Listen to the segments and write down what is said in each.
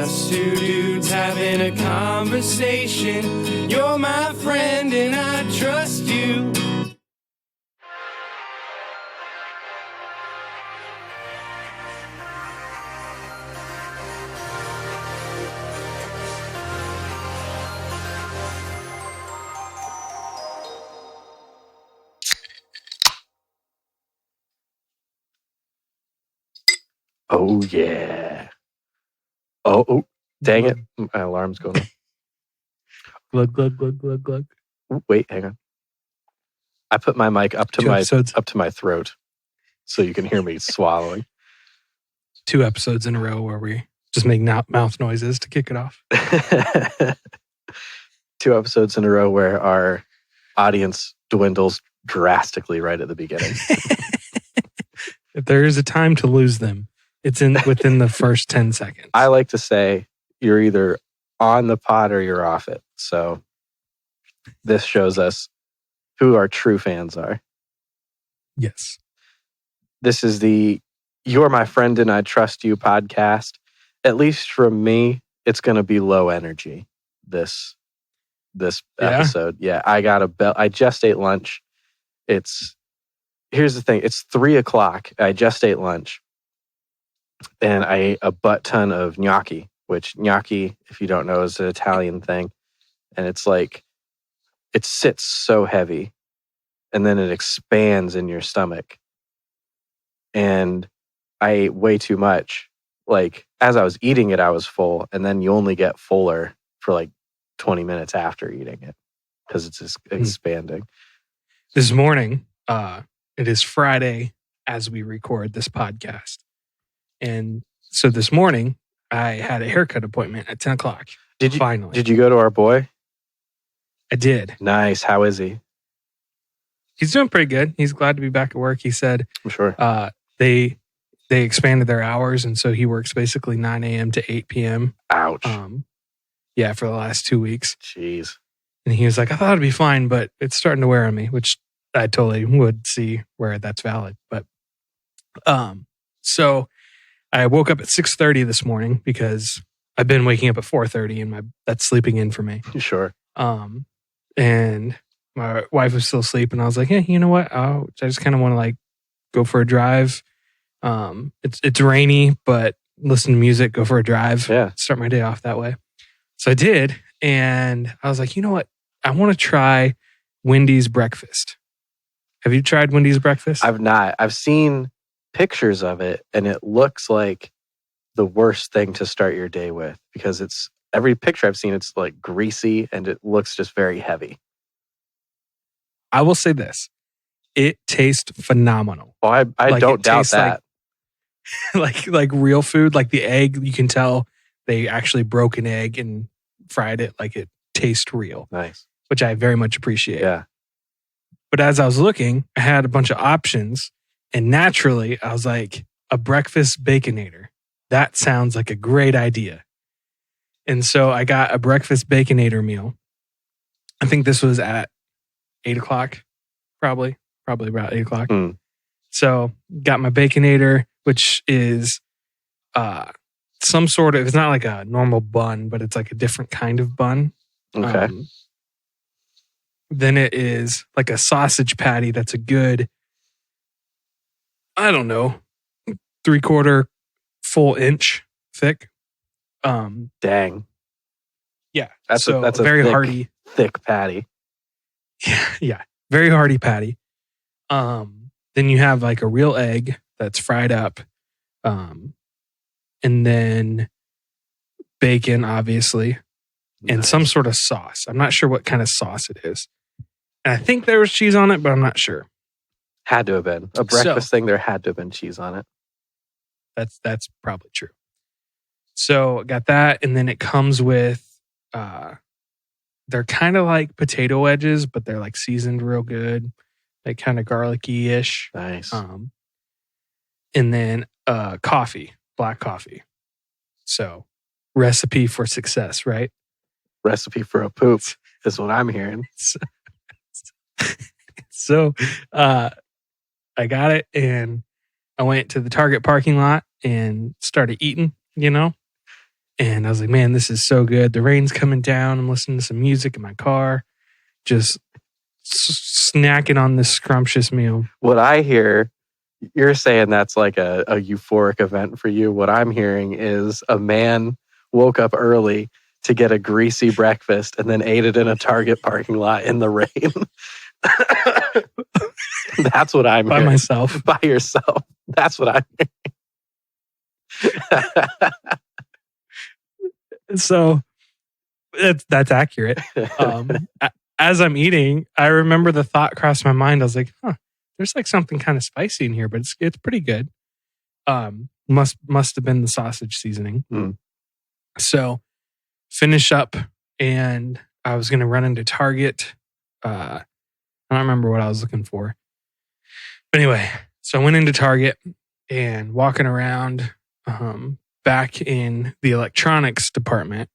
Just two dudes having a conversation. You're my friend and I trust you. Oh, yeah. Oh, dang it. My alarm's going off. Glug, glug, glug, glug, glug. Wait, hang on. I put my mic up to my throat so you can hear me swallowing. 2 episodes in a row where we just make mouth noises to kick it off. 2 episodes in a row where our audience dwindles drastically right at the beginning. If there is a time to lose them, it's within the first 10 seconds. I like to say you're either on the pod or you're off it. So this shows us who our true fans are. Yes. This is the You're My Friend and I Trust You podcast. At least from me, it's going to be low energy this episode. Yeah, I got a bell. I just ate lunch. Here's the thing. It's 3:00. I just ate lunch. And I ate a butt ton of gnocchi, which gnocchi, if you don't know, is an Italian thing. And it's like, it sits so heavy and then it expands in your stomach. And I ate way too much. Like, as I was eating it, I was full. And then you only get fuller for like 20 minutes after eating it because it's just expanding. This morning, it is Friday as we record this podcast. And so this morning, I had a haircut appointment at 10 o'clock. Finally. Did you go to our boy? I did. Nice. How is he? He's doing pretty good. He's glad to be back at work. He said I'm sure. They expanded their hours, and so he works basically 9 a.m. to 8 p.m. Ouch. Yeah, for the last 2 weeks. Jeez. And he was like, I thought it'd be fine, but it's starting to wear on me, which I totally would see where that's valid. But so I woke up at 6:30 this morning because I've been waking up at 4:30 and that's sleeping in for me. Sure. And my wife was still asleep and I was like, hey, you know what? I just kind of want to like go for a drive. It's rainy, but listen to music, go for a drive. Yeah. Start my day off that way. So I did. And I was like, you know what? I want to try Wendy's breakfast. Have you tried Wendy's breakfast? I've not. I've seen pictures of it and it looks like the worst thing to start your day with because it's every picture I've seen, it's like greasy and it looks just very heavy. I will say this. It tastes phenomenal. Oh, I don't doubt that. Like real food, like the egg, you can tell they actually broke an egg and fried it. Like it tastes real. Nice. Which I very much appreciate. Yeah. But as I was looking, I had a bunch of options. And naturally, I was like, a breakfast Baconator. That sounds like a great idea. And so I got a breakfast Baconator meal. I think this was at 8 o'clock, probably about 8 o'clock. So got my Baconator, which is some sort of, it's not like a normal bun, but it's like a different kind of bun. Okay. Then it is like a sausage patty that's a good, I don't know, 3/4 full inch thick. Dang. Yeah. That's so a very thick, hearty. Thick patty. Yeah. Very hearty patty. Then you have like a real egg that's fried up. And then bacon, obviously. And some sort of sauce. I'm not sure what kind of sauce it is. And I think there was cheese on it, but I'm not sure. Had to have been. A breakfast thing, there had to have been cheese on it. That's probably true. So got that, and then it comes with they're kind of like potato wedges, but they're like seasoned real good, like kind of garlicky-ish. Nice. And then coffee, black coffee. So recipe for success, right? Recipe for a poop is what I'm hearing. So I got it and I went to the Target parking lot and started eating, you know? And I was like, man, this is so good. The rain's coming down. I'm listening to some music in my car, just snacking on this scrumptious meal. What I hear, you're saying that's like a euphoric event for you. What I'm hearing is a man woke up early to get a greasy breakfast and then ate it in a Target parking lot in the rain. That's what I'm By hearing. myself. By yourself. That's what I'm hearing. So that's accurate. As I'm eating, I remember the thought crossed my mind. I was like, there's like something kind of spicy in here, but it's pretty good. Must have been the sausage seasoning. Mm. So finish up, and I was going to run into Target. I don't remember what I was looking for. But anyway, so I went into Target and walking around back in the electronics department,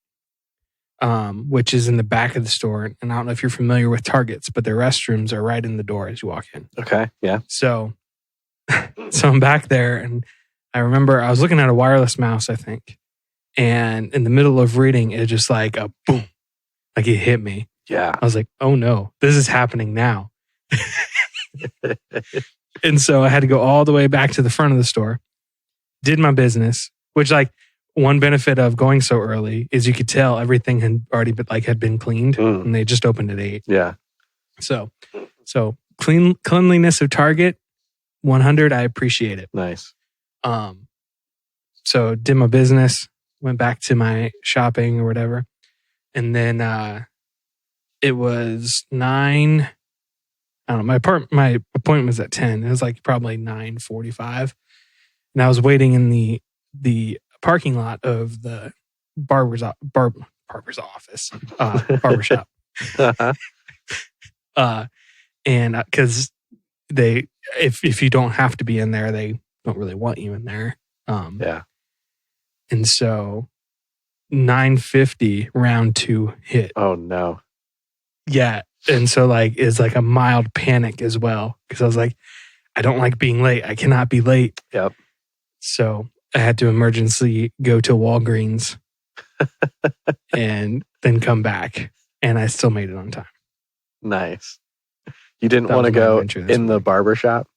which is in the back of the store. And I don't know if you're familiar with Targets, but their restrooms are right in the door as you walk in. Okay, yeah. So I'm back there, and I remember I was looking at a wireless mouse, I think. And in the middle of reading, it just like a boom, like it hit me. Yeah. I was like, oh no, this is happening now. And so I had to go all the way back to the front of the store, did my business, which like one benefit of going so early is you could tell everything had already been cleaned and they just opened at 8. Yeah. So cleanliness of Target, 100, I appreciate it. Nice. So did my business, went back to my shopping or whatever. And then it was 9. I don't know. My appointment was at 10. It was like probably 9:45. And I was waiting in the parking lot of the barber's office, barbershop. Uh-huh. And because if you don't have to be in there, they don't really want you in there. Yeah. And so 9:50 round 2 hit. Oh no. Yeah. And so like it's like a mild panic as well. Because I was like, I don't like being late. I cannot be late. Yep. So I had to emergency go to Walgreens and then come back. And I still made it on time. Nice. You didn't That want to was my go adventure this in the barber shop?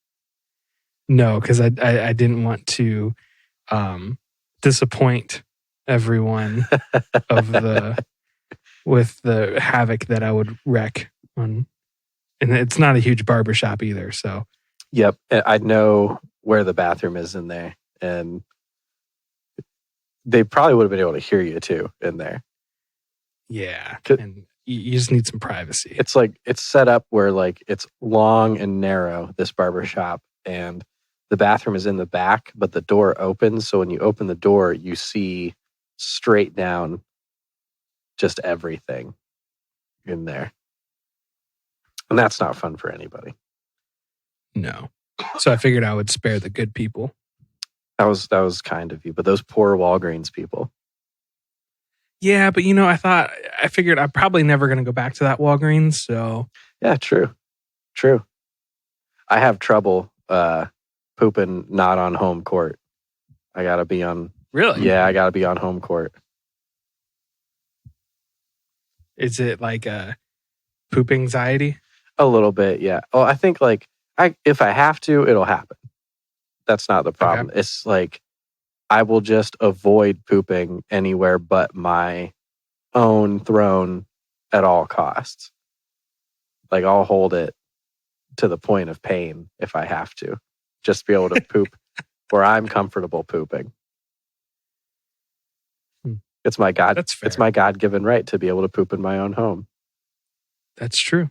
No, because I didn't want to disappoint everyone with the havoc that I would wreak on. And it's not a huge barber shop either. So Yep. I know where the bathroom is in there. And they probably would have been able to hear you too in there. yeah. Could- And you just need some privacy. It's like it's set up where like it's long and narrow, this barber shop, and the bathroom is in the back, but the door opens. So when you open the door, you see straight down just everything in there. And that's not fun for anybody. No. So I figured I would spare the good people. That was kind of you, but those poor Walgreens people. Yeah, but I figured I'm probably never going to go back to that Walgreens. So Yeah, true. I have trouble pooping not on home court. I gotta be on. really, Yeah, I gotta be on home court. is it like a poop anxiety? A little bit, yeah. Oh, I think like if I have to, it'll happen. That's not the problem. It's like I will just avoid pooping anywhere but my own throne at all costs. Like I'll hold it to the point of pain if I have to. Just be able to poop where I'm comfortable pooping. It's my That's fair. It's my God-given right to be able to poop in my own home. That's true.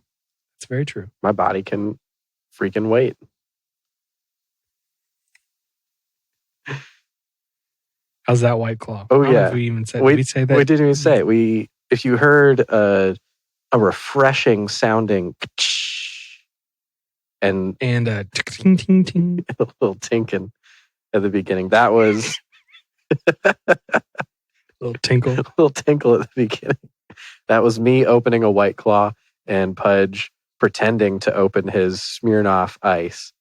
That's very true. My body can freaking wait. How's that White Claw? Oh, I don't know yeah. if we even said. Did we say that? We didn't even say it. If you heard a refreshing sounding and And ting ting ting. a little tinking at the beginning, that was Little tinkle. a little tinkle at the beginning. That was me opening a White Claw and Pudge pretending to open his Smirnoff Ice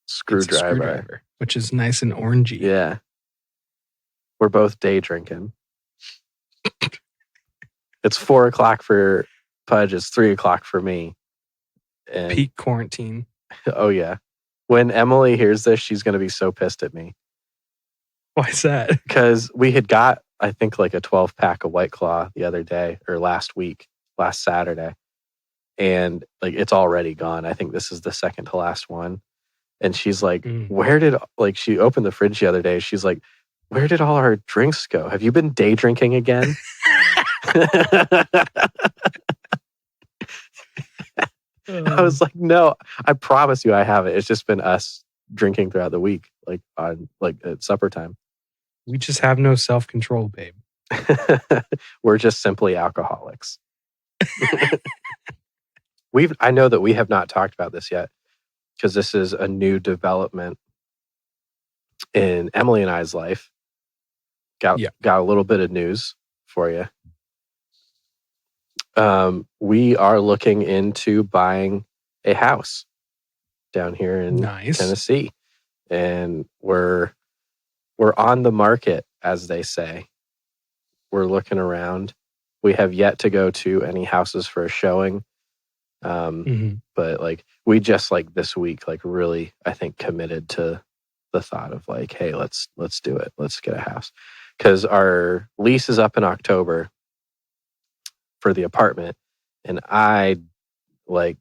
It's a screwdriver. which is nice and orangey. Yeah. We're both day drinking. It's 4 o'clock for Pudge. It's 3 o'clock for me. And Peak quarantine. oh yeah, when Emily hears this, she's going to be so pissed at me Why is that? because we had got, I think, like a 12-pack of White Claw the other day or last Saturday, and like it's already gone. I think this is the second to last one, and she's like, "Where did like?" She opened the fridge the other day. She's like, "Where did all our drinks go? Have you been day drinking again?" I was like, no, I promise you I haven't. It's just been us drinking throughout the week, like on like at supper time. We just have no self-control, babe. We're just simply alcoholics. I know that we have not talked about this yet because this is a new development in Emily and I's life. Got a little bit of news for you. We are looking into buying a house down here in Tennessee, and we're on the market, as they say. We're looking around. We have yet to go to any houses for a showing, but like we just like this week, like really, I think committed to the thought of like, hey, let's do it. Let's get a house because our lease is up in October for the apartment. And I like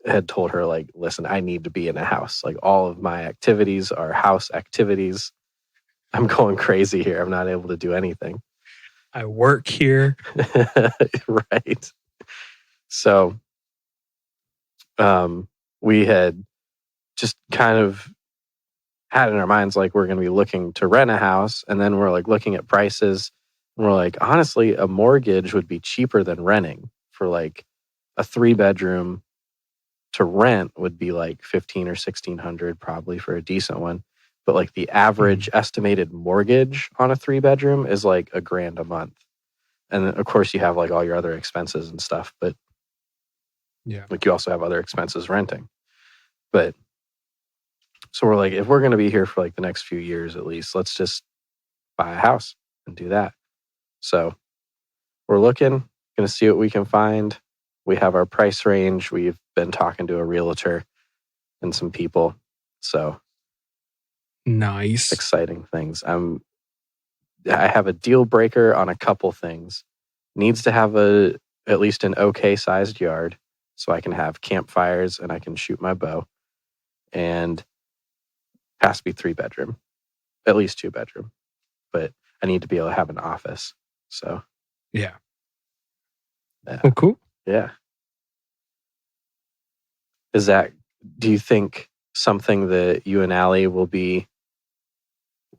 had told her like, listen, I need to be in a house. Like all of my activities are house activities. I'm going crazy here. I'm not able to do anything. I work here. Right. So we had just kind of had in our minds like we're going to be looking to rent a house. And then we're like looking at prices. And we're like, honestly, a mortgage would be cheaper than renting. For like a 3-bedroom to rent would be like $1,500 or $1,600 probably for a decent one. But like the average estimated mortgage on a 3-bedroom is like $1,000 a month. And then of course you have like all your other expenses and stuff, but yeah, like you also have other expenses renting. But so we're like, if we're going to be here for like the next few years at least, let's just buy a house and do that. So we're looking. Going to see what we can find. We have our price range. We've been talking to a realtor and some people. So nice. Exciting things. I have a deal breaker on a couple things. Needs to have at least an okay sized yard so I can have campfires and I can shoot my bow. And has to be 3-bedroom. At least 2-bedroom. But I need to be able to have an office. So yeah. Well, cool. Yeah. Do you think something that you and Allie will be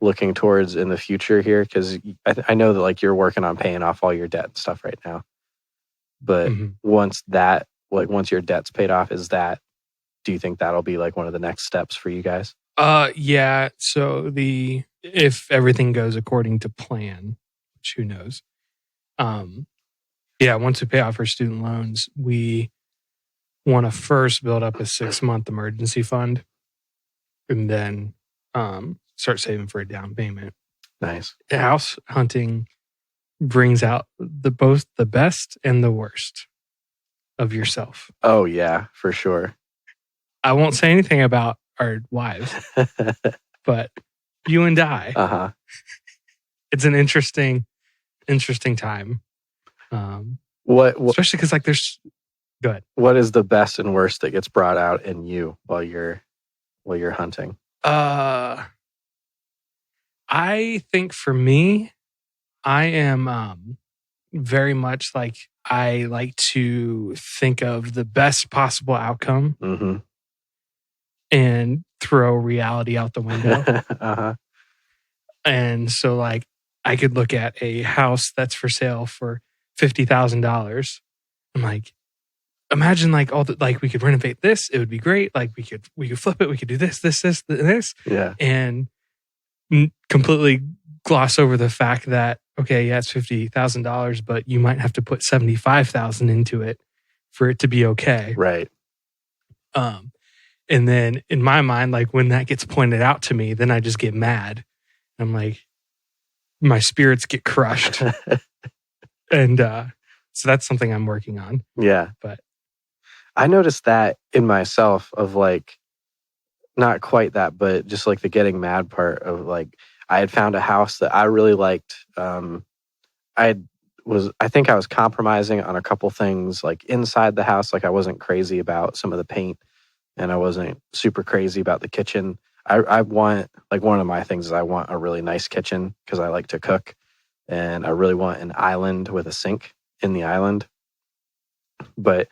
looking towards in the future here? Because I know that like you're working on paying off all your debt and stuff right now. But once your debt's paid off, do you think that'll be like one of the next steps for you guys? Yeah. So if everything goes according to plan, which who knows, yeah, once we pay off our student loans, we want to first build up a 6-month emergency fund and then start saving for a down payment. Nice. House hunting brings out both the best and the worst of yourself. Oh, yeah, for sure. I won't say anything about our wives, but you and I, it's an interesting time. Especially because like there's go ahead. What is the best and worst that gets brought out in you while you're hunting? I think for me, I am very much like I like to think of the best possible outcome and throw reality out the window. And so like I could look at a house that's for sale for $50,000. I'm like, imagine like all the like we could renovate this. It would be great. Like we could flip it. We could do this. Yeah. And completely gloss over the fact that okay, yeah, it's $50,000, but you might have to put $75,000 into it for it to be okay. Right. And then in my mind, like when that gets pointed out to me, then I just get mad. I'm like, my spirits get crushed. And so that's something I'm working on. Yeah. But I noticed that in myself of like, not quite that, but just like the getting mad part of like, I had found a house that I really liked. I think I was compromising on a couple things like inside the house. Like I wasn't crazy about some of the paint and I wasn't super crazy about the kitchen. I want, like one of my things is I want a really nice kitchen because I like to cook, and I really want an island with a sink in the island. But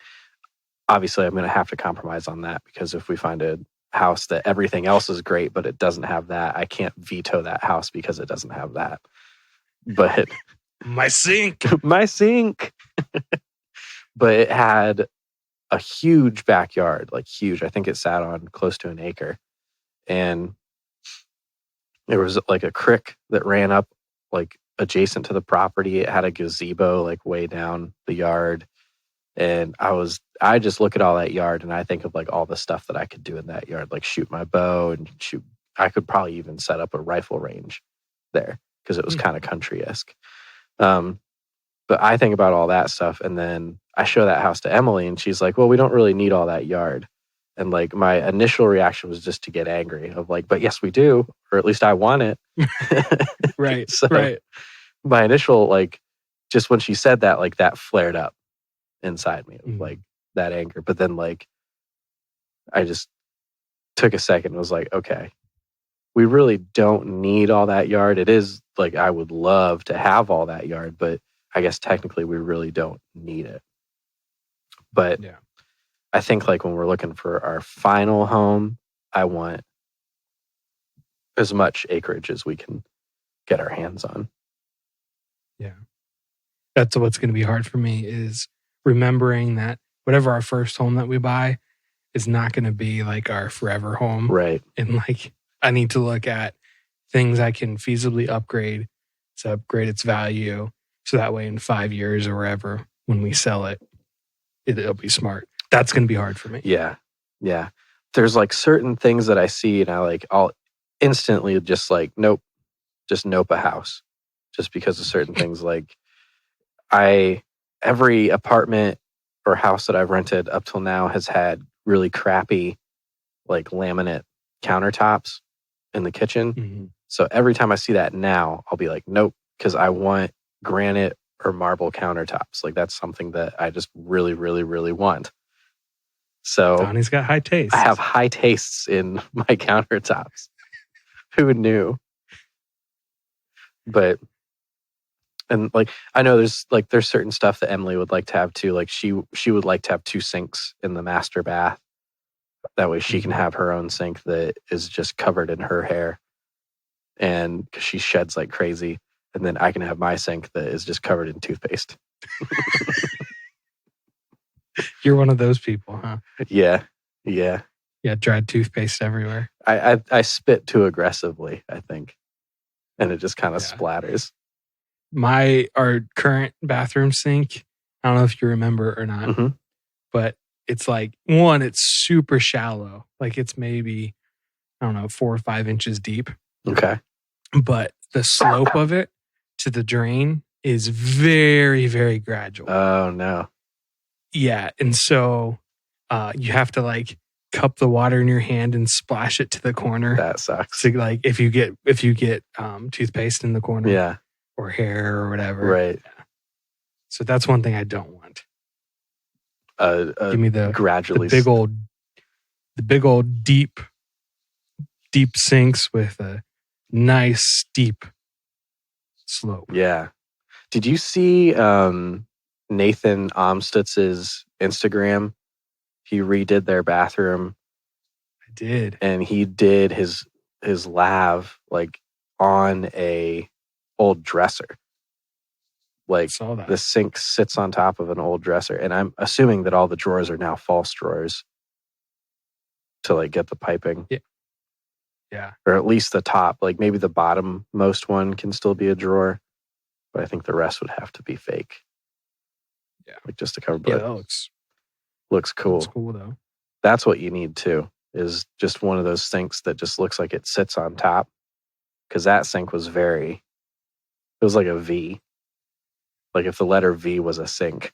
obviously I'm going to have to compromise on that, because if we find a house that everything else is great, but it doesn't have that, I can't veto that house because it doesn't have that. But my sink. my sink. But it had a huge backyard, like huge. I think it sat on close to an acre. And there was like a creek that ran up like adjacent to the property. It had a gazebo like way down the yard. And I just look at all that yard and I think of like all the stuff that I could do in that yard, like shoot my bow and shoot. I could probably even set up a rifle range there because it was kind of country-esque. But I think about all that stuff, and then I show that house to Emily and she's like, well, we don't really need all that yard. And like my initial reaction was just to get angry of like, but yes, we do, or at least I want it. Right. So right. my initial, like, just when she said that, like that flared up inside me, like that anger. But then like, I just took a second and was like, okay, we really don't need all that yard. It is like, I would love to have all that yard, but I guess technically we really don't need it. But yeah. I think like when we're looking for our final home, I want as much acreage as we can get our hands on. Yeah. That's what's going to be hard for me, is remembering that whatever our first home that we buy is not going to be like our forever home. Right. And like, I need to look at things I can feasibly upgrade to upgrade its value. So that way in 5 years or wherever, when we sell it, it'll be smart. That's going to be hard for me. Yeah. Yeah. There's like certain things that I see and I'll instantly just like, nope a house just because of certain things. Like every apartment or house that I've rented up till now has had really crappy like laminate countertops in the kitchen. Mm-hmm. So every time I see that now, I'll be like, nope, because I want granite or marble countertops. Like that's something that I just really, really, really want. So Donnie's got high taste. I have high tastes in my countertops. Who knew? But, and like, I know there's certain stuff that Emily would like to have too. Like she would like to have 2 sinks in the master bath. That way she can have her own sink that is just covered in her hair. And because she sheds like crazy. And then I can have my sink that is just covered in toothpaste. You're one of those people, huh? Yeah. Yeah. Yeah, dried toothpaste everywhere. I spit too aggressively, I think. And it just kind of splatters. Our current bathroom sink, I don't know if you remember or not, but it's like, one, it's super shallow. Like it's maybe, I don't know, 4 or 5 inches deep. Okay. But the slope of it to the drain is very, very gradual. Oh, no. Yeah. And so you have to like cup the water in your hand and splash it to the corner. That sucks. So like if you get toothpaste in the corner, Yeah. or hair or whatever. Right. Yeah. So that's one thing I don't want. Give me the big old deep sinks with a nice steep slope. Yeah. Did you see Nathan Omstutz's Instagram? He redid their bathroom. I did. And he did his lav like on a old dresser. Like the sink sits on top of an old dresser. And I'm assuming that all the drawers are now false drawers to like get the piping. Yeah. Yeah. Or at least the top. Like maybe the bottom most one can still be a drawer. But I think the rest would have to be fake. Yeah. Like just to cover. But yeah, that looks cool. Looks cool though. That's what you need too, is just one of those sinks that just looks like it sits on top. Because that sink was very It was like a V. Like if the letter V was a sink.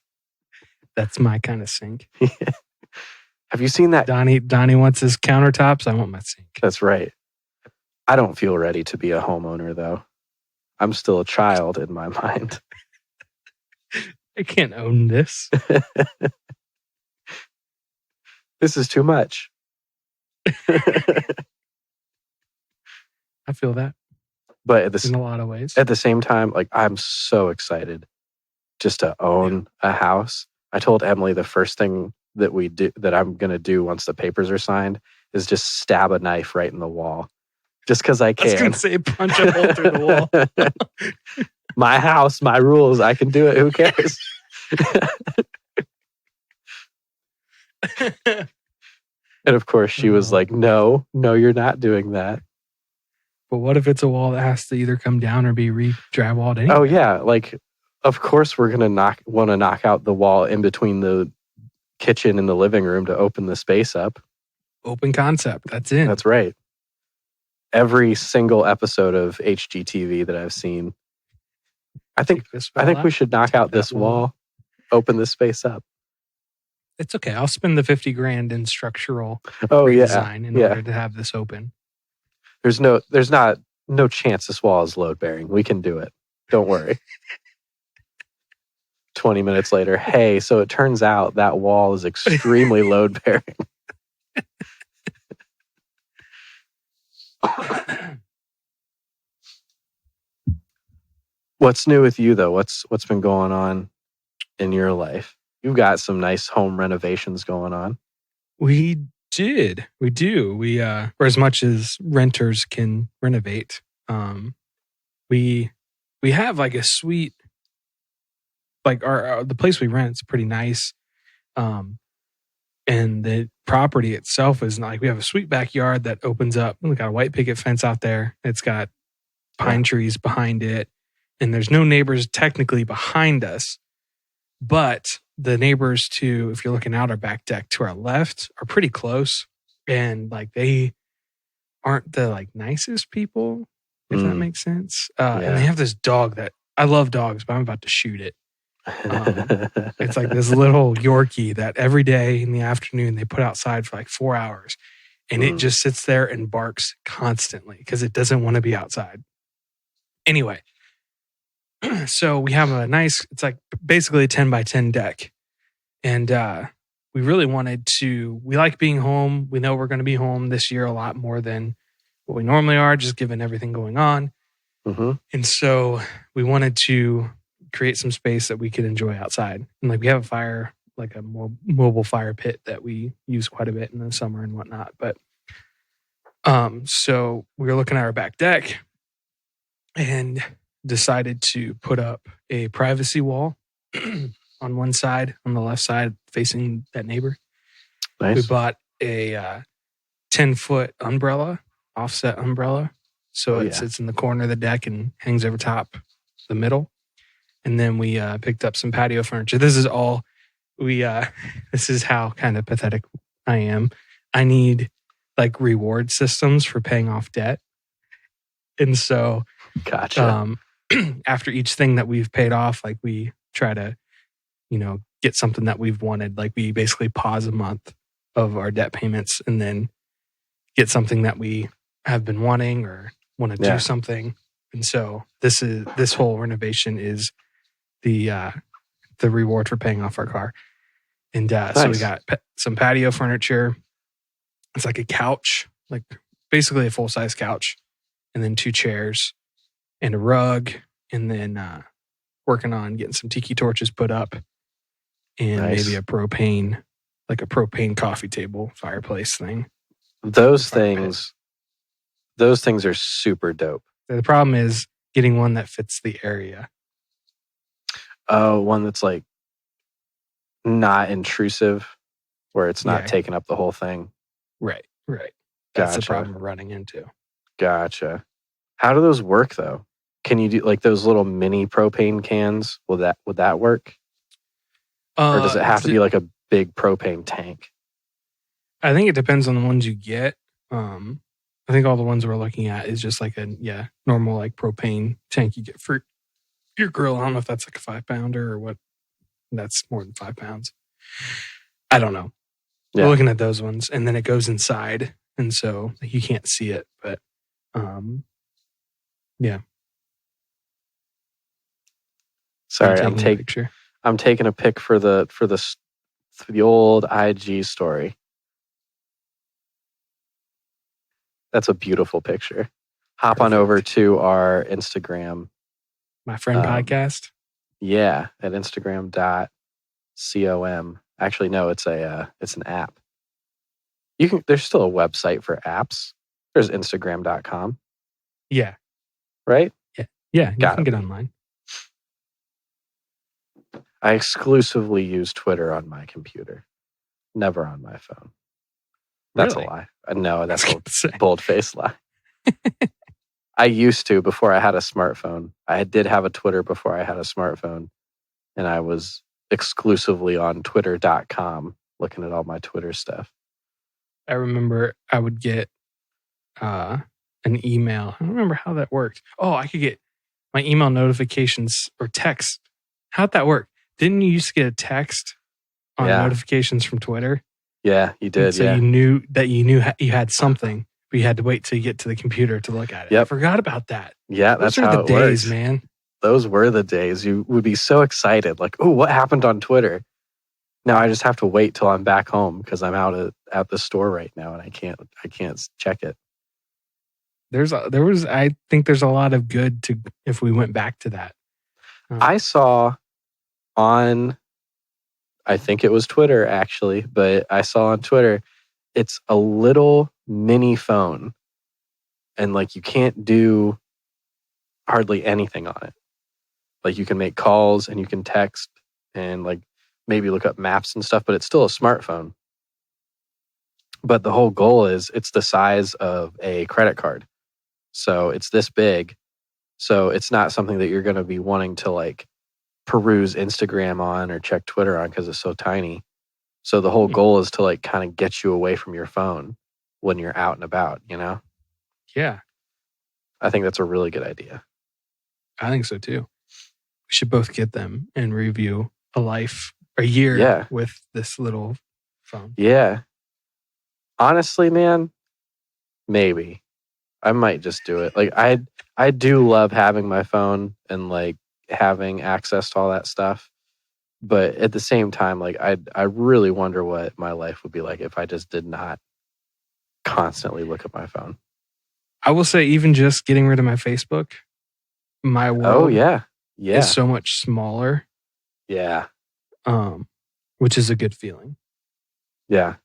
That's my kind of sink. Have you seen that? Donnie wants his countertops. I want my sink. That's right. I don't feel ready to be a homeowner, though. I'm still a child in my mind. I can't own this. This is too much. I feel that But in a lot of ways. at the same time, like I'm so excited just to own a house. I told Emily the first thing that I'm gonna do once the papers are signed is just stab a knife right in the wall. Just because I can. I was going to say punch a hole through the wall. My house, my rules. I can do it. Who cares? And of course, she was like, "No, you're not doing that." But what if it's a wall that has to either come down or be re-drywalled anyway? Oh yeah, like of course we're gonna want to knock out the wall in between the kitchen and the living room to open the space up. Open concept. That's it. That's right. Every single episode of HGTV that I've seen, I think we should knock out this wall, open this space up. It's okay. I'll spend the $50,000 in structural redesign in order to have this open. There's no chance this wall is load bearing. We can do it. Don't worry. 20 minutes later, hey, so it turns out that wall is extremely load bearing. What's new with you though? What's been going on in your life? You've got some nice home renovations going on. We do. For as much as renters can renovate, we have like a suite, like the place we rent is pretty nice, and the property itself is like we have a sweet backyard that opens up. We got a white picket fence out there. It's got pine trees behind it, and there's no neighbors technically behind us, but the neighbors if you're looking out our back deck to our left, are pretty close, and like they aren't the like nicest people, if that makes sense. And they have this dog that I love dogs, but I'm about to shoot it. It's like this little Yorkie that every day in the afternoon they put outside for like 4 hours, and it just sits there and barks constantly because it doesn't want to be outside. Anyway, so we have it's like basically a 10 by 10 deck. And we really we like being home. We know we're going to be home this year a lot more than what we normally are, just given everything going on. Mm-hmm. And so we wanted to create some space that we could enjoy outside. And like we have a fire, like a mobile fire pit that we use quite a bit in the summer and whatnot. But so we were looking at our back deck and decided to put up a privacy wall on one side, on the left side, facing that neighbor. Nice. We bought a 10-foot umbrella, offset umbrella. So it sits in the corner of the deck and hangs over top the middle. And then we picked up some patio furniture. This is all this is how kind of pathetic I am. I need like reward systems for paying off debt. And so gotcha. After each thing that we've paid off, like we try to, get something that we've wanted. Like we basically pause a month of our debt payments and then get something that we have been wanting or want to do something. And so this whole renovation is the reward for paying off our car. And so we got some patio furniture. It's like a couch, like basically a full-size couch, and then 2 chairs and a rug, and then working on getting some tiki torches put up, and maybe a propane coffee table fireplace thing. Those things are super dope. The problem is getting one that fits the area. Oh, one that's like not intrusive, where it's not taking up the whole thing. Right. That's Gotcha. the problem we're running into. Gotcha. How do those work though? Can you do like those little mini propane cans? Would that work? Or does it have to be like a big propane tank? I think it depends on the ones you get. I think all the ones we're looking at is just like a normal like propane tank you get for your grill. I don't know if that's like a 5-pounder or what. That's more than 5 pounds. I don't know. Yeah. We're looking at those ones, and then it goes inside, and so you can't see it. But yeah. Sorry, I'm taking a picture. I'm taking a pic for the old IG story. That's a beautiful picture. Hop on over to our Instagram. My friend podcast. Yeah, at Instagram.com. Actually, no, it's an app. There's still a website for apps. There's Instagram.com. Yeah. Right? Yeah. You can get online. I exclusively use Twitter on my computer, never on my phone. That's Really? a lie. No, that's a Say. bold-faced lie. I used to before I had a smartphone. I did have a Twitter before I had a smartphone, and I was exclusively on Twitter.com looking at all my Twitter stuff. I remember I would get an email. I don't remember how that worked. Oh, I could get my email notifications or text. How'd that work? Didn't you used to get a text on notifications from Twitter? Yeah, you did. So you knew that you had something, but you had to wait till you get to the computer to look at it. Yep. I forgot about that. Yeah, that's how the it days, works. Man. Those were the days. You would be so excited, like, "Oh, what happened on Twitter?" Now I just have to wait till I'm back home because I'm out at the store right now and I can't check it. I think there's a lot of good to if we went back to that. I saw on, I think it was Twitter actually, but I saw on Twitter, it's a little mini phone and like you can't do hardly anything on it. Like you can make calls and you can text and like maybe look up maps and stuff, but it's still a smartphone. But the whole goal is it's the size of a credit card. So it's this big. So it's not something that you're going to be wanting to like peruse Instagram on or check Twitter on because it's so tiny. So the whole goal is to like kind of get you away from your phone when you're out and about, you know? Yeah. I think that's a really good idea. I think so too. We should both get them and review a year with this little phone. Yeah. Honestly, man, maybe. I might just do it. Like I do love having my phone and like having access to all that stuff. But at the same time, like I really wonder what my life would be like if I just did not constantly look at my phone. I will say even just getting rid of my Facebook, my world is so much smaller. Yeah. Which is a good feeling. Yeah.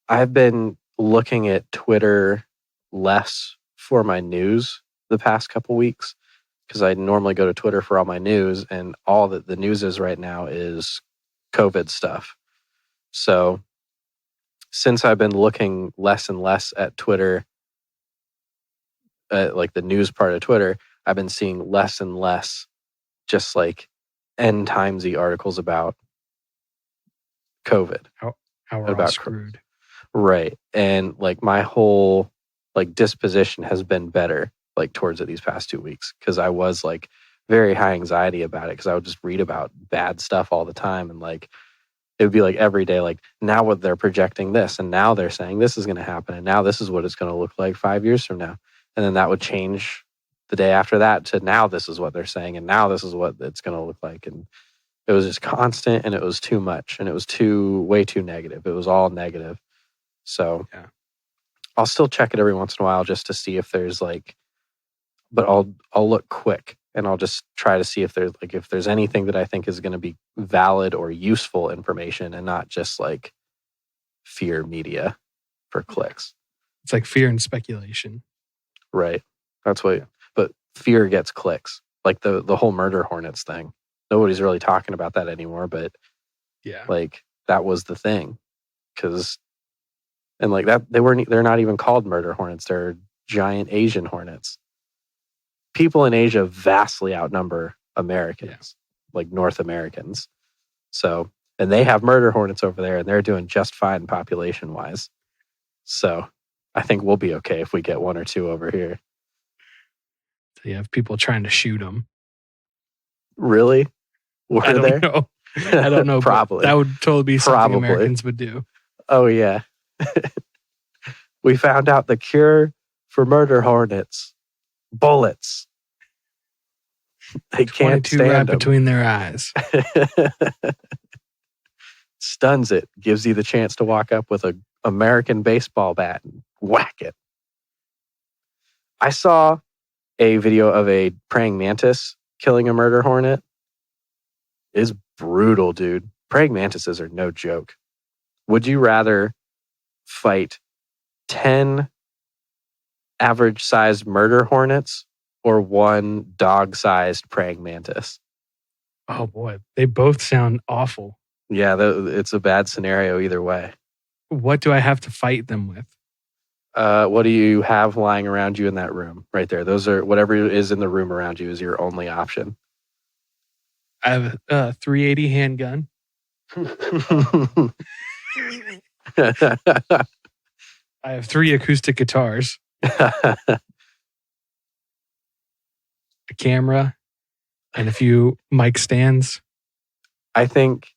I've been looking at Twitter less for my news the past couple weeks because I normally go to Twitter for all my news, and all that the news is right now is COVID stuff. So since I've been looking less and less at Twitter, like the news part of Twitter, I've been seeing less and less just like end timesy articles about COVID. How we're all screwed. Right. And like my whole like disposition has been better like towards it these past 2 weeks because I was like very high anxiety about it because I would just read about bad stuff all the time and like it would be like every day like now what they're projecting this and now they're saying this is going to happen and now this is what it's going to look like 5 years from now. And then that would change the day after that to now this is what they're saying and now this is what it's going to look like. And it was just constant and it was too much and it was way too negative. It was all negative. So I'll still check it every once in a while just to see if there's like, but I'll look quick and I'll just try to see if there's anything that I think is going to be valid or useful information and not just like fear media for clicks. It's like fear and speculation. Right. That's what, but fear gets clicks. Like the whole murder hornets thing. Nobody's really talking about that anymore, but like that was the thing. And like that, they're not even called murder hornets. They're giant Asian hornets. People in Asia vastly outnumber Americans, like North Americans. So, and they have murder hornets over there and they're doing just fine population wise. So I think we'll be okay if we get one or two over here. So you have people trying to shoot them. Really? Were I don't there? know. I don't know. but Probably. That would totally be something Probably. Americans would do. Oh, yeah. We found out the cure for murder hornets. Bullets. They can't 22 stand right them. between their eyes. Stuns it. Gives you the chance to walk up with an American baseball bat and whack it. I saw a video of a praying mantis killing a murder hornet. It's brutal, dude. Praying mantises are no joke. Would you rather fight 10 average-sized murder hornets or one dog-sized praying mantis? Oh boy, they both sound awful. Yeah, it's a bad scenario either way. What do I have to fight them with? What do you have lying around you in that room? Right there. Those are whatever is in the room around you is your only option. I have a 380 handgun. I have 3 acoustic guitars, a camera, and a few mic stands. I think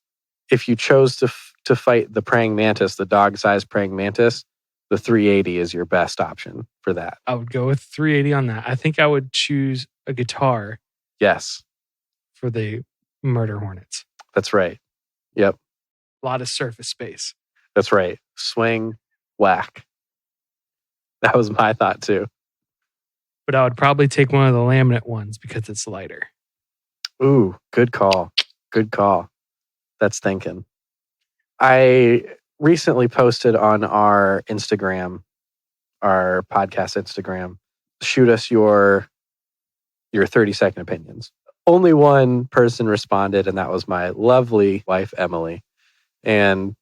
if you chose to fight the praying mantis, the dog-sized praying mantis, the 380 is your best option for that. I would go with 380 on that. I think I would choose a guitar Yes, for the murder hornets. that's right. Yep, A lot of surface space. that's right. Swing, whack. That was my thought too. But I would probably take one of the laminate ones because it's lighter. Ooh, good call. Good call. That's thinking. I recently posted on our Instagram, our podcast Instagram, shoot us your 30-second opinions. Only one person responded, and that was my lovely wife, Emily. And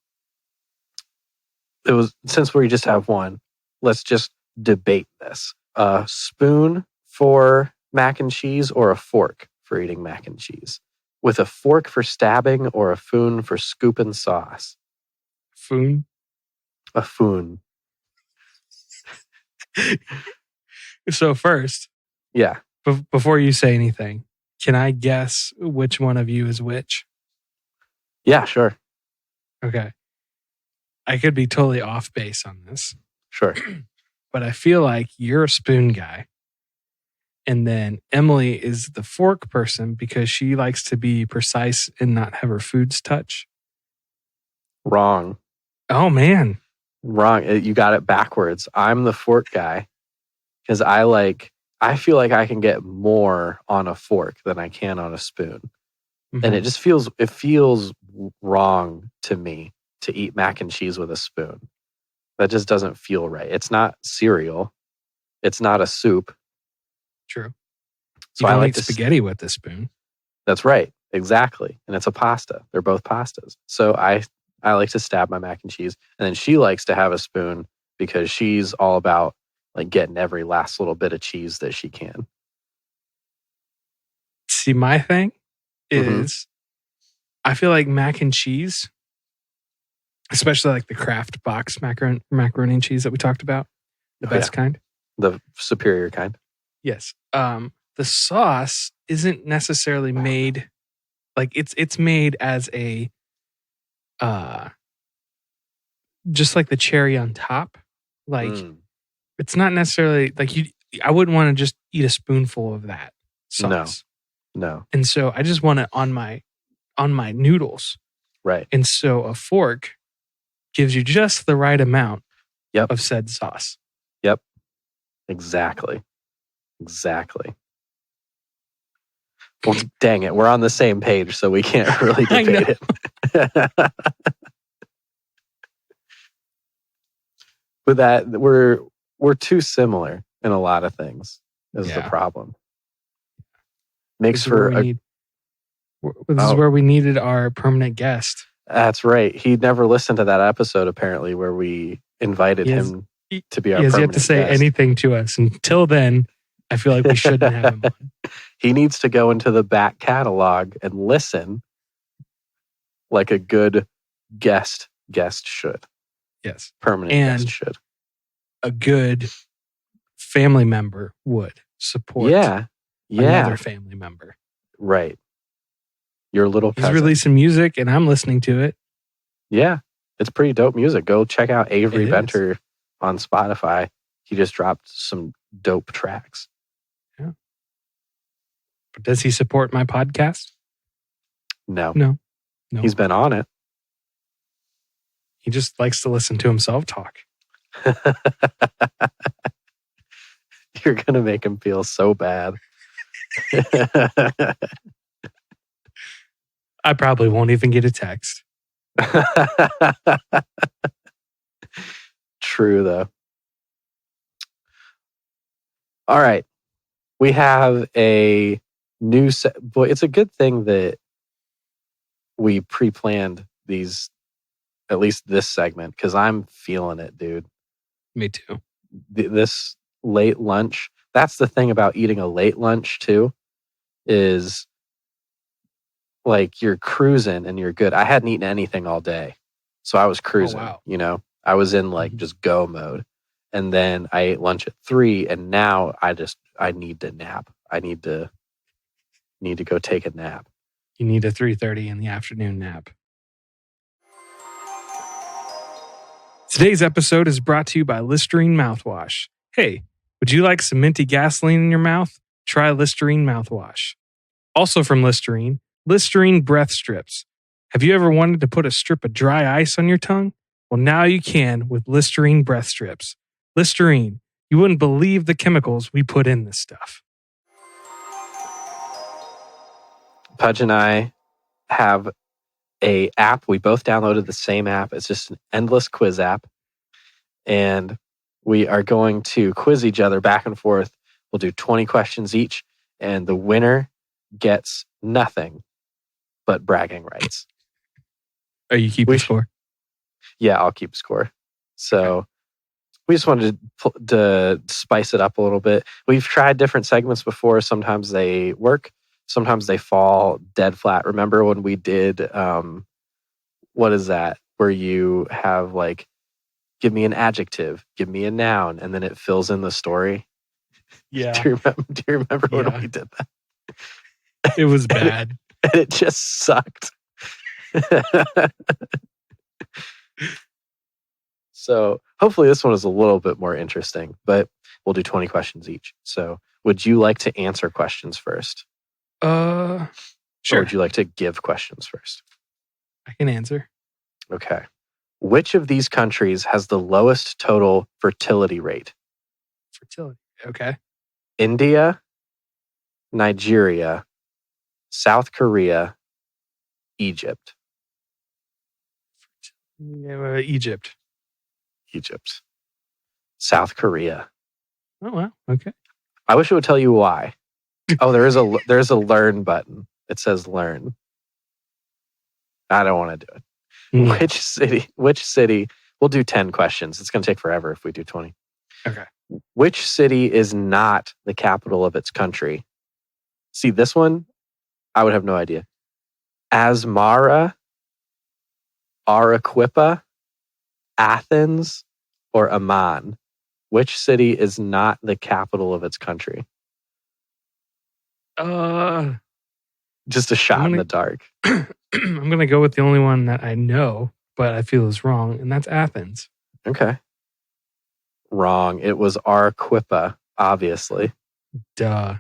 it was, since we just have one, let's just debate this. A spoon for mac and cheese or a fork for eating mac and cheese? With a fork for stabbing or a foon for scooping sauce? Foon. A foon. So first, Yeah. before you say anything, can I guess which one of you is which? Yeah, sure. Okay. I could be totally off base on this, Sure. but I feel like you're a spoon guy. And then Emily is the fork person because she likes to be precise and not have her foods touch. Wrong. Oh, man. Wrong. You got it backwards. I'm the fork guy because I feel like I can get more on a fork than I can on a spoon. And it just feels wrong to me to eat mac and cheese with a spoon. That just doesn't feel right. It's not cereal. It's not a soup. True. So You I don't like eat to spaghetti with a spoon. That's right. Exactly. And it's a pasta. They're both pastas. So I like to stab my mac and cheese. And then she likes to have a spoon because she's all about like getting every last little bit of cheese that she can. See, my thing Mhm. is I feel like mac and cheese, especially like the Kraft box macaroni and cheese that we talked about, the Oh, best kind. The superior kind. Yes. The sauce isn't necessarily made like it's made as a just like the cherry on top. Like Mm. it's not necessarily like I wouldn't want to just eat a spoonful of that sauce. No. And so I just want it on my noodles. Right. And so a fork gives you just the right amount Yep. of said sauce. Exactly. Well, dang it. We're on the same page, so we can't really I know. debate it. But that we're too similar in a lot of things is the Yeah. problem. Makes This is where for we this is Oh. where we needed our permanent guest. That's right. He never listened to that episode apparently where we invited He has- him to be our He has yet permanent to say guest. anything to us. Until then, I feel like we shouldn't have him on. He needs to go into the back catalog and listen like a good guest should. Yes. Permanent And- guest should. A good family member would support Yeah. another family member. Right. Your little He's cousin. releasing music and I'm listening to it. Yeah, it's pretty dope music. Go check out Avery It is. Benter on Spotify. He just dropped some dope tracks. But does he support my podcast? No. No. He's been on it. He just likes to listen to himself talk. You're going to make him feel so bad. I probably won't even get a text. True, though. All right. We have a new boy, it's a good thing that we pre-planned these, at least this segment, because I'm feeling it, dude. Me too. This late lunch. That's the thing about eating a late lunch too, is like you're cruising and you're good. I hadn't eaten anything all day, so I was cruising. wow. You know, I was in like just go mode, and then I ate lunch at 3, and now I need to nap. I need to go take a nap. You need a 3:30 in the afternoon nap. Today's episode is brought to you by Listerine Mouthwash. Hey, would you like some minty gasoline in your mouth? Try Listerine Mouthwash. Also from Listerine, Listerine Breath Strips. Have you ever wanted to put a strip of dry ice on your tongue? Well, now you can with Listerine Breath Strips. Listerine, you wouldn't believe the chemicals we put in this stuff. Pudge and I have a app. We both downloaded the same app. It's just an endless quiz app. And we are going to quiz each other back and forth. We'll do 20 questions each, and the winner gets nothing but bragging rights. Are you keeping score? Yeah, I'll keep score. So we just wanted to spice it up a little bit. We've tried different segments before. Sometimes they work. Sometimes they fall dead flat. Remember when we did, what is that? Where you have like, give me an adjective, give me a noun, and then it fills in the story. Yeah. Do you remember when we did that? It was bad. And it just sucked. So hopefully this one is a little bit more interesting, but we'll do 20 questions each. So would you like to answer questions first? Sure. Or would you like to give questions first? I can answer. Okay. Which of these countries has the lowest total fertility rate? Fertility. Okay. India, Nigeria, South Korea, Egypt. Egypt. Egypt. South Korea. Oh, wow. Okay. I wish it would tell you why. Oh, there's a learn button. It says learn. I don't want to do it. Mm. Which city, we'll do 10 questions. It's going to take forever if we do 20. Okay. Which city is not the capital of its country? See, this one, I would have no idea. Asmara, Arequipa, Athens, or Amman? Which city is not the capital of its country? Just a shot in the dark. I'm going to go with the only one that I know, but I feel is wrong, and that's Athens. Okay. Wrong. It was Arequipa, obviously. Duh.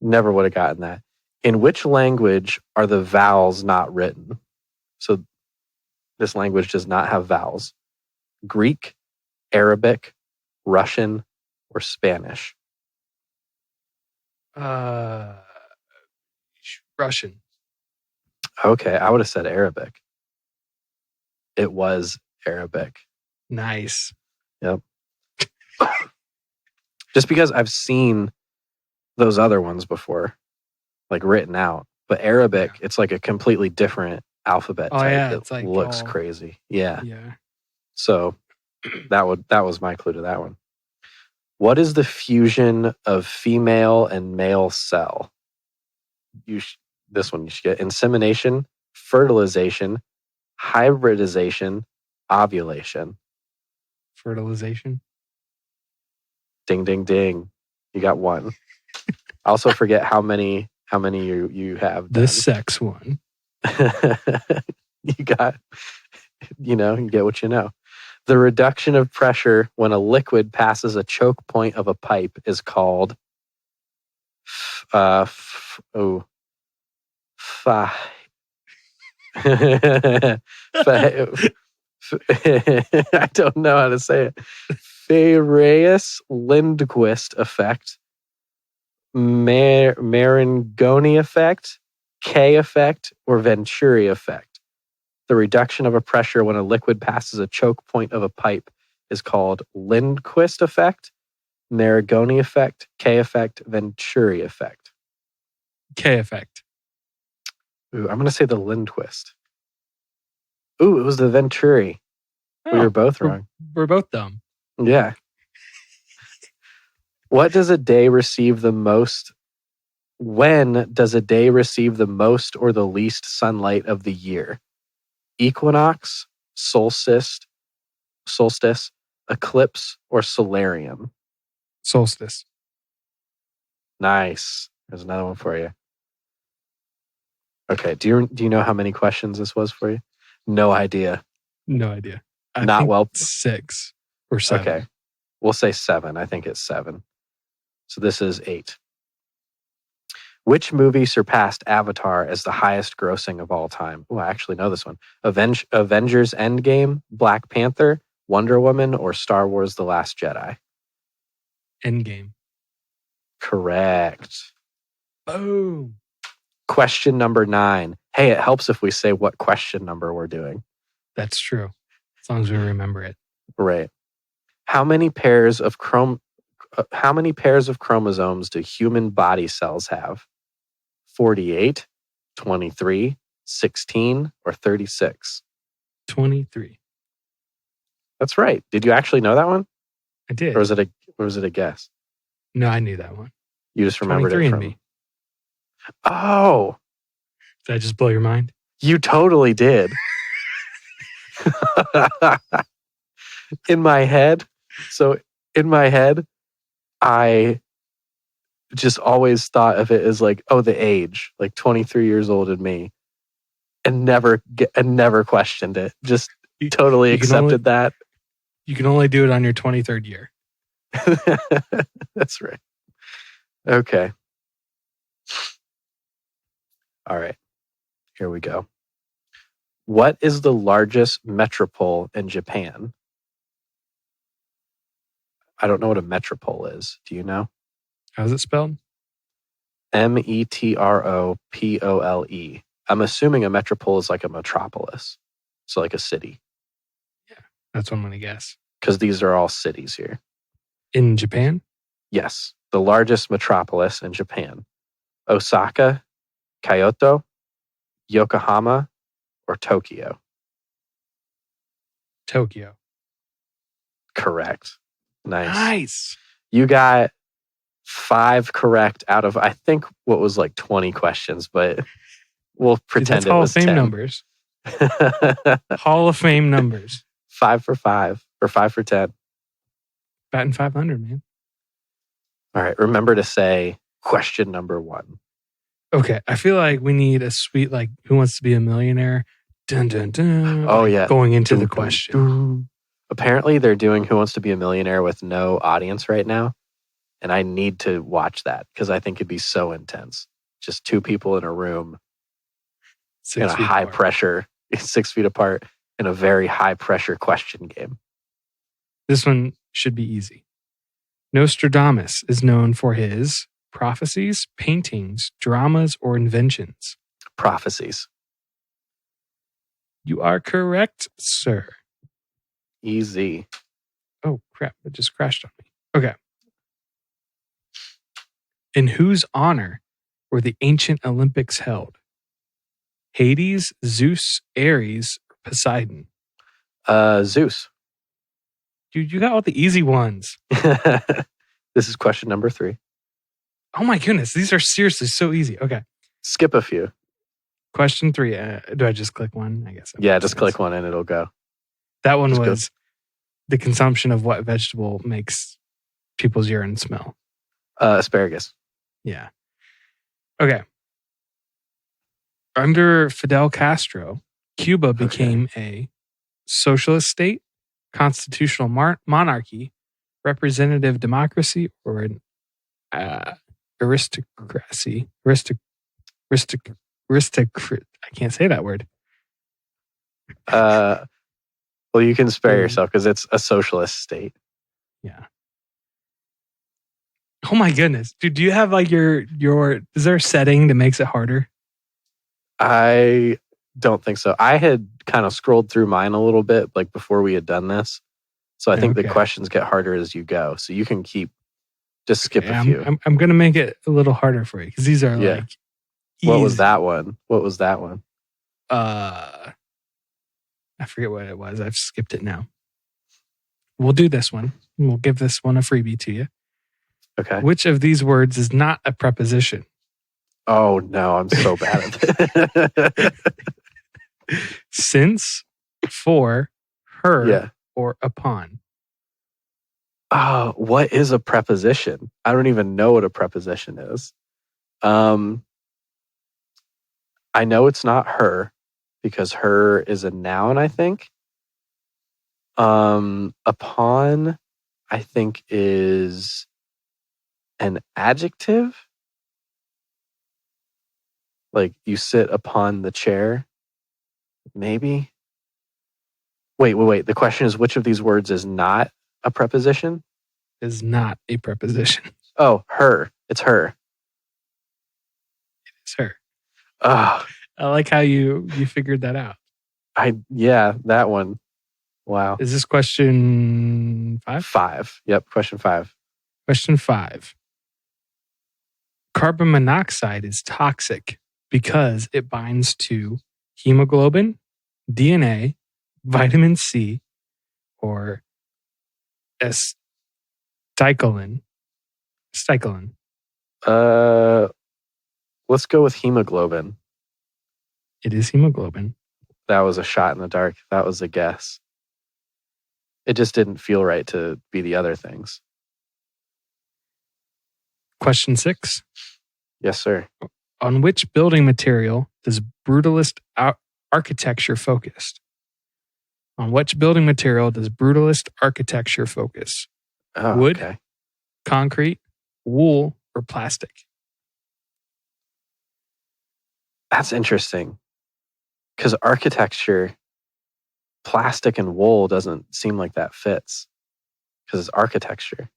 Never would have gotten that. In which language are the vowels not written? So this language does not have vowels. Greek, Arabic, Russian, or Spanish? Russian. Okay, I would have said Arabic. It was Arabic. Nice. Yep. Just because I've seen those other ones before, like written out. But Arabic, it's like a completely different alphabet type. Yeah, It it's like looks crazy. Yeah. Yeah. So that was my clue to that one. What is the fusion of female and male cell? This one you should get: insemination, fertilization, hybridization, ovulation. Fertilization. Ding, ding, ding. You got one. I also forget how many you have done. The sex one. You got, you get what you know. The reduction of pressure when a liquid passes a choke point of a pipe is called fa. I don't know how to say it. Faraeus-Lindquist effect, Marangoni effect, K effect, or Venturi effect. The reduction of a pressure when a liquid passes a choke point of a pipe is called Lindquist effect, Marangoni effect, K effect, Venturi effect. K effect. Ooh, I'm going to say the Lindquist. Ooh, it was the Venturi. We were both wrong. We're both dumb. Yeah. What does a day receive the most? When does a day receive the most or the least sunlight of the year? Equinox, solstice, eclipse, or solarium? Solstice. Nice. There's another one for you. Okay. Do you know how many questions this was for you? No idea. No idea. I Not think well. 6 or 7. Okay. We'll say 7. I think it's 7. So this is 8. Which movie surpassed Avatar as the highest grossing of all time? Oh, I actually know this one. Avengers Endgame, Black Panther, Wonder Woman, or Star Wars The Last Jedi? Endgame. Correct. Boom. Question number 9. Hey, it helps if we say what question number we're doing. That's true. As long as we remember it. Right. How many pairs of chromosomes do human body cells have? 48, 23, 16, or 36? 23. That's right. Did you actually know that one? I did. Or was it a guess? No, I knew that one. You just remembered it 23 from and me. Oh, Did I just blow your mind? you totally did. In my head, I just always thought of it as like, oh, the age, like 23 years old and me, and never questioned it. Just totally accepted that. You can only do it on your 23rd year. That's right. Okay. All right. Here we go. What is the largest metropole in Japan? I don't know what a metropole is. Do you know? How's it spelled? Metropole. I'm assuming a metropole is like a metropolis. So like a city. Yeah, that's what I'm going to guess. Because these are all cities here. In Japan? Yes. The largest metropolis in Japan. Osaka, Kyoto, Yokohama, or Tokyo? Tokyo. Correct. Nice. You got 5 correct out of, I think, what was like 20 questions, but we'll pretend it was 10. Hall of Fame numbers. Hall of Fame numbers. 5 for 5 or 5 for 10. Batting 500, man. All right. Remember to say question number 1. Okay. I feel like we need a sweet, like, Who Wants to Be a Millionaire? Dun, dun, dun. Oh, yeah. Going into the question. Apparently, they're doing Who Wants to Be a Millionaire with no audience right now. And I need to watch that because I think it'd be so intense. Just 2 people in a room in a high pressure, 6 feet apart, in a very high pressure question game. This one should be easy. Nostradamus is known for his prophecies, paintings, dramas, or inventions. Prophecies. You are correct, sir. Easy. Oh, crap. It just crashed on me. Okay. In whose honor were the ancient Olympics held? Hades, Zeus, Ares, or Poseidon? Zeus. Dude, you got all the easy ones. This is question number 3. Oh my goodness. These are seriously so easy. Okay. Skip a few. Question 3. Do I just click one? I guess. Yeah, just click one and it'll go. That one Just was the consumption of what vegetable makes people's urine smell. Asparagus. Yeah. Okay. Under Fidel Castro, Cuba became a socialist state, constitutional monarchy, representative democracy, or an aristocracy. Aristocrat. I can't say that word. Well, you can spare yourself because it's a socialist state. Yeah. Oh my goodness, dude! Do you have like your? Is there a setting that makes it harder? I don't think so. I had kind of scrolled through mine a little bit, like before we had done this. So I think the questions get harder as you go. So you can just skip a few. I'm going to make it a little harder for you because these are like. What easy. was that one? I forget what it was. I've skipped it now. We'll do this one. We'll give this one a freebie to you. Okay. Which of these words is not a preposition? Oh no, I'm so bad at it. Since, for, her, or upon. Oh, what is a preposition? I don't even know what a preposition is. I know it's not her because her is a noun, I think. Upon, I think, is an adjective. Like you sit upon the chair. Maybe. Wait. The question is, which of these words is not a preposition? Is not a preposition. Oh, her. It's her. It's her. Oh, I like how you figured that out. That one. Wow. Is this question 5? 5. Yep, question 5. Question 5. Carbon monoxide is toxic because it binds to hemoglobin, DNA, vitamin C, or acetylcholine. Let's go with hemoglobin. It is hemoglobin. That was a shot in the dark. That was a guess. It just didn't feel right to be the other things. Question 6. Yes, sir. On which building material does brutalist architecture focus? On which building material does brutalist architecture focus? Oh, Wood, okay. concrete, wool, or plastic? That's interesting. Because architecture, plastic and wool doesn't seem like that fits. Because it's architecture.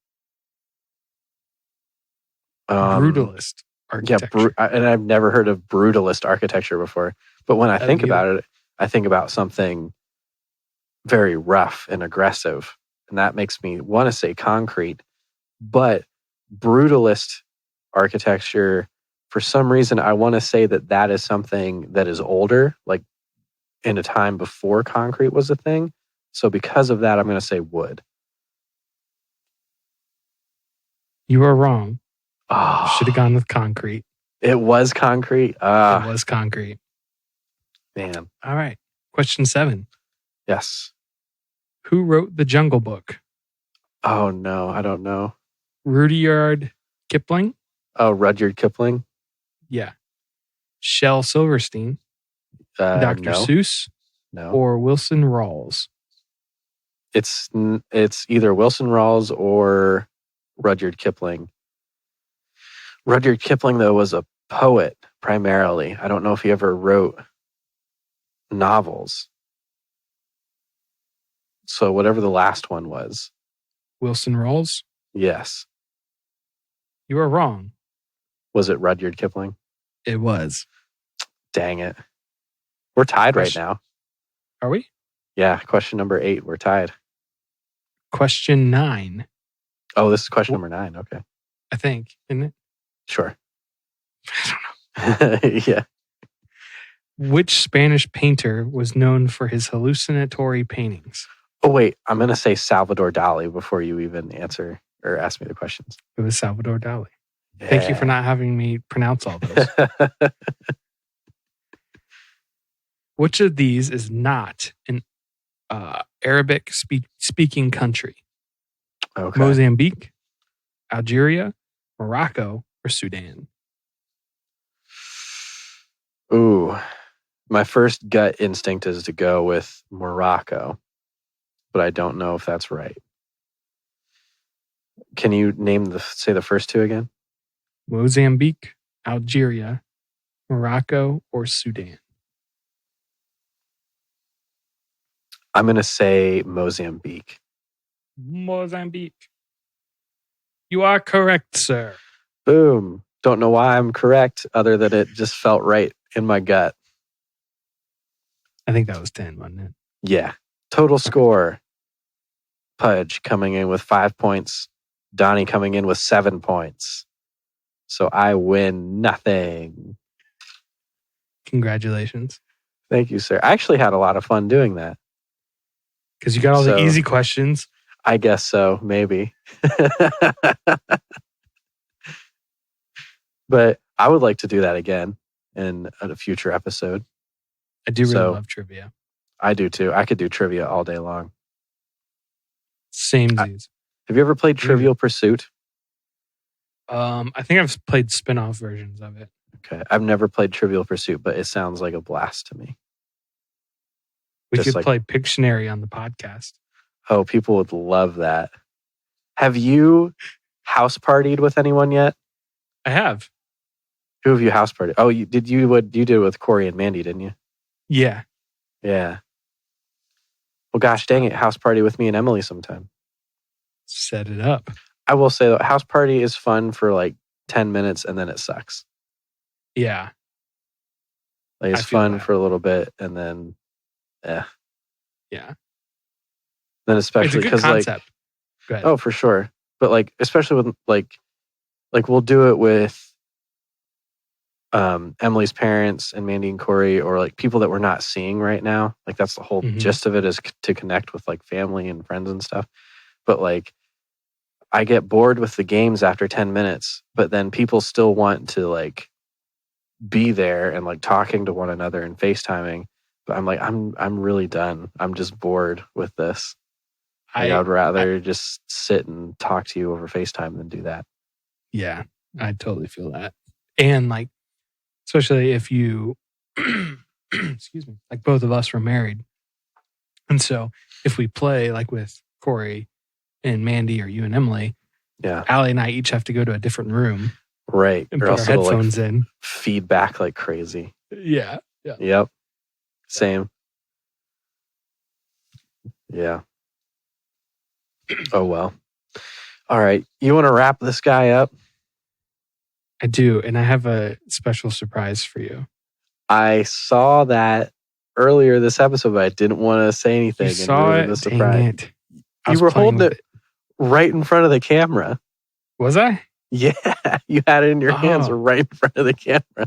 Brutalist architecture. Yeah, and I've never heard of brutalist architecture before. But when I think about it, I think about something very rough and aggressive. And that makes me want to say concrete. But brutalist architecture, for some reason, I want to say that is something that is older, like in a time before concrete was a thing. So because of that, I'm going to say wood. You are wrong. Oh, Should have gone with concrete. It was concrete? It was concrete. Man. All right. Question 7. Yes. Who wrote The Jungle Book? Oh, no. I don't know. Rudyard Kipling? Oh, Rudyard Kipling? Yeah. Shel Silverstein? Dr. No. Seuss? No. Or Wilson Rawls? It's either Wilson Rawls or Rudyard Kipling. Rudyard Kipling, though, was a poet primarily. I don't know if he ever wrote novels. So whatever the last one was. Wilson Rawls? Yes. You are wrong. Was it Rudyard Kipling? It was. Dang it. We're tied right now. Are we? Yeah, question number 8. We're tied. Question 9. Oh, this is question number 9. Okay. I think, isn't it? Sure. I don't know. Yeah. Which Spanish painter was known for his hallucinatory paintings? Oh, wait. I'm going to say Salvador Dali before you even answer or ask me the questions. It was Salvador Dali. Yeah. Thank you for not having me pronounce all those. Which of these is not an Arabic speaking country? Okay. Mozambique, Algeria, Morocco, or Sudan? Ooh, my first gut instinct is to go with Morocco, but I don't know if that's right. Can you say the first two again? Mozambique, Algeria, Morocco, or Sudan? I'm going to say Mozambique. Mozambique. You are correct, sir. Boom. Don't know why I'm correct, other than it just felt right in my gut. I think that was 10, wasn't it? Yeah. Total score. Pudge coming in with 5 points. Donnie coming in with 7 points. So I win nothing. Congratulations. Thank you, sir. I actually had a lot of fun doing that. Because you got all the easy questions. I guess so, maybe. But I would like to do that again in a future episode. I do really love trivia. I do too. I could do trivia all day long. Same. Have you ever played Trivial Pursuit? I think I've played spin-off versions of it. Okay. I've never played Trivial Pursuit, but it sounds like a blast to me. We could play Pictionary on the podcast. Oh, people would love that. Have you house partied with anyone yet? I have. Who have you house partied? Oh, you did it with Corey and Mandy, didn't you? Yeah. Yeah. Well, gosh dang it, house party with me and Emily sometime. Set it up. I will say that house party is fun for like 10 minutes and then it sucks. Yeah. Like it's fun for a little bit and then, Yeah. Then especially because like, oh, for sure. But like, especially with like we'll do it with Emily's parents and Mandy and Corey, or like people that we're not seeing right now. Like that's the whole gist of it, is to connect with like family and friends and stuff. But like I get bored with the games after 10 minutes, but then people still want to like be there and like talking to one another and FaceTiming. But I'm like, I'm really done. I'm just bored with this. I would rather just sit and talk to you over FaceTime than do that. Yeah, I totally feel that. And like, especially if you, excuse me, like both of us were married. And so if we play like with Corey and Mandy or you and Emily, Allie and I each have to go to a different room. Right. And put our headphones in. Feedback like crazy. Yeah. Yep. Same. Yeah. Oh, well. All right. You want to wrap this guy up? I do. And I have a special surprise for you. I saw that earlier this episode, but I didn't want to say anything. You saw it? The surprise. Dang it. You were holding it right in front of the camera. Was I? Yeah. You had it in your hands right in front of the camera.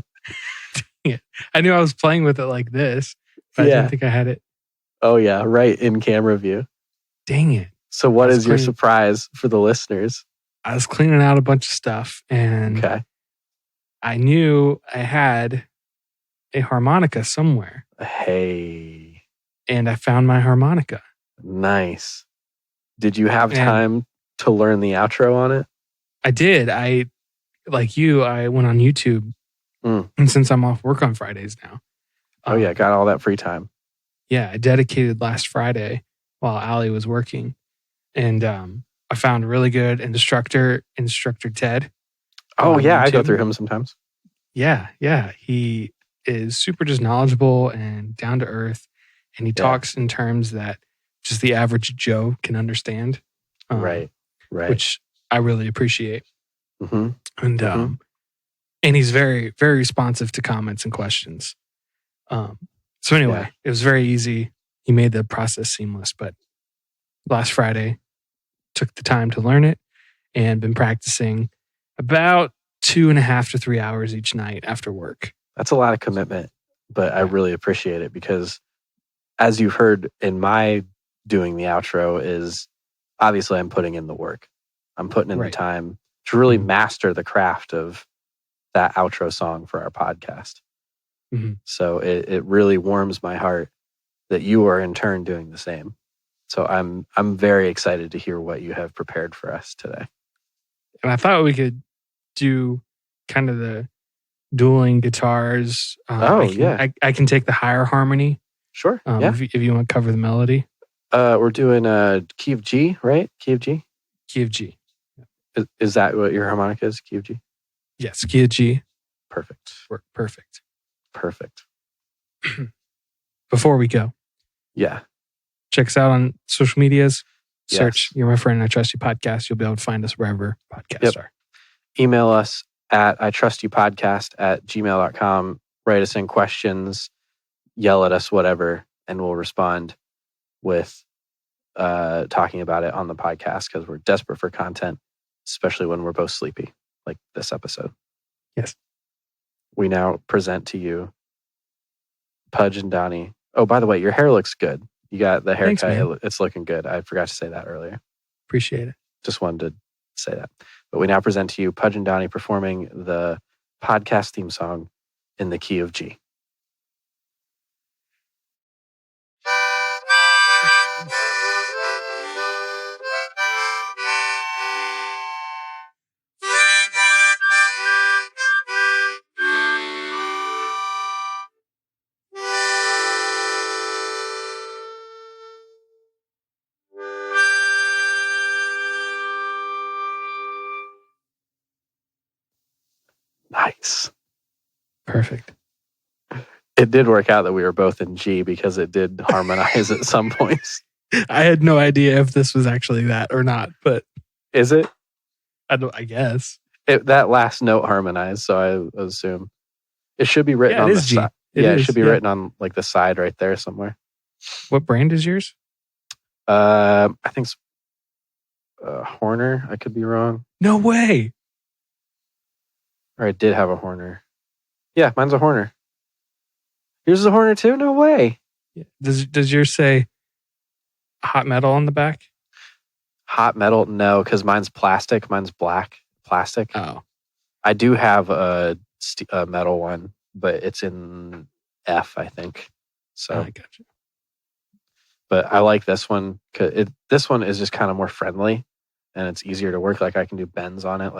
I knew I was playing with it like this, but I didn't think I had it. Oh, yeah. Right in camera view. Dang it. So what is your surprise for the listeners? I was cleaning out a bunch of stuff and I knew I had a harmonica somewhere. Hey. And I found my harmonica. Nice. Did you have time to learn the outro on it? I did. I went on YouTube. And since I'm off work on Fridays now. Got all that free time. Yeah, I dedicated last Friday while Allie was working. And I found a really good instructor Ted. Oh, yeah, I go through him sometimes. Yeah. He is super just knowledgeable and down to earth. And he talks in terms that just the average Joe can understand. Right. Which I really appreciate. Mm-hmm. And he's very, very responsive to comments and questions. So anyway, it was very easy. He made the process seamless. But last Friday, took the time to learn it and been practicing about 2.5 to 3 hours each night after work. That's a lot of commitment, but I really appreciate it because as you've heard in my doing the outro is obviously I'm putting in the work. I'm putting in the time to really master the craft of that outro song for our podcast. Mm-hmm. So it really warms my heart that you are in turn doing the same. So I'm very excited to hear what you have prepared for us today. And I thought we could do kind of the dueling guitars. I can take the higher harmony. Sure. If you want to cover the melody. We're doing key of G, right? Key of G. Key of G. Is that what your harmonica is? Key of G. Yes, key of G. Perfect. Perfect. Before we go, yeah, check us out on social medias. Yes. Search You're My Friend, I Trust You podcast. You'll be able to find us wherever podcasts are. Email us at itrustyoupodcast@gmail.com. Write us in questions, yell at us, whatever, and we'll respond with talking about it on the podcast because we're desperate for content, especially when we're both sleepy, like this episode. Yes. We now present to you Pudge and Donnie. Oh, by the way, your hair looks good. You got the haircut. Thanks, it's looking good. I forgot to say that earlier. Appreciate it. Just wanted to say that. But we now present to you Pudge and Donnie performing the podcast theme song in the key of G. Nice. Perfect. It did work out that we were both in G because it did harmonize at some points. I had no idea if this was actually that or not, but Is it? I guess. That last note harmonized, so I assume. It should be written on the side. It should be written on like the side right there somewhere. What brand is yours? I think it's Horner. I could be wrong. No way. Or I did have a Horner. Yeah, mine's a Horner. Yours is a Horner too? No way. Does yours say hot metal on the back? Hot metal? No, because mine's plastic. Mine's black plastic. Oh. I do have a metal one, but it's in F, I think. So, I gotcha. But I like this one. This one is just kind of more friendly, and it's easier to work. Like I can do bends on it.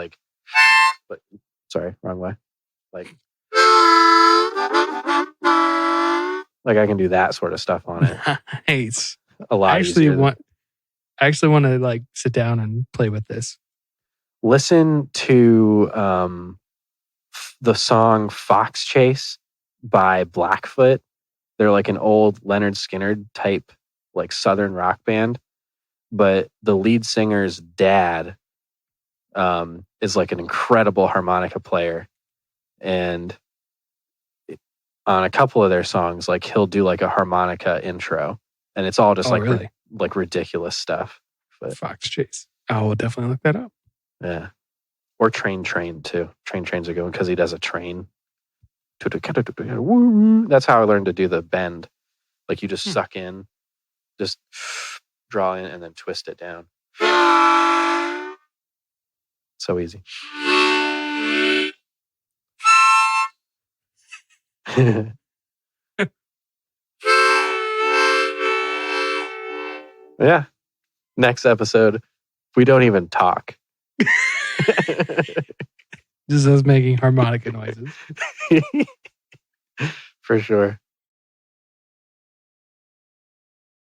But sorry, wrong way. Like I can do that sort of stuff on it. Nice. A lot. I actually want to like sit down and play with this. Listen to the song Fox Chase by Blackfoot. They're like an old Leonard Skinner type, like Southern rock band. But the lead singer's dad is like an incredible harmonica player. And on a couple of their songs, like he'll do like a harmonica intro. And it's all just really? like ridiculous stuff. But Fox Chase. I will definitely look that up. yeah. Or Train too. Train's a good one because he does a train. That's how I learned to do the bend. Like you just suck in, just draw in, and then twist it down. So easy. Yeah. Next episode, we don't even talk. Just us making harmonica noises. For sure.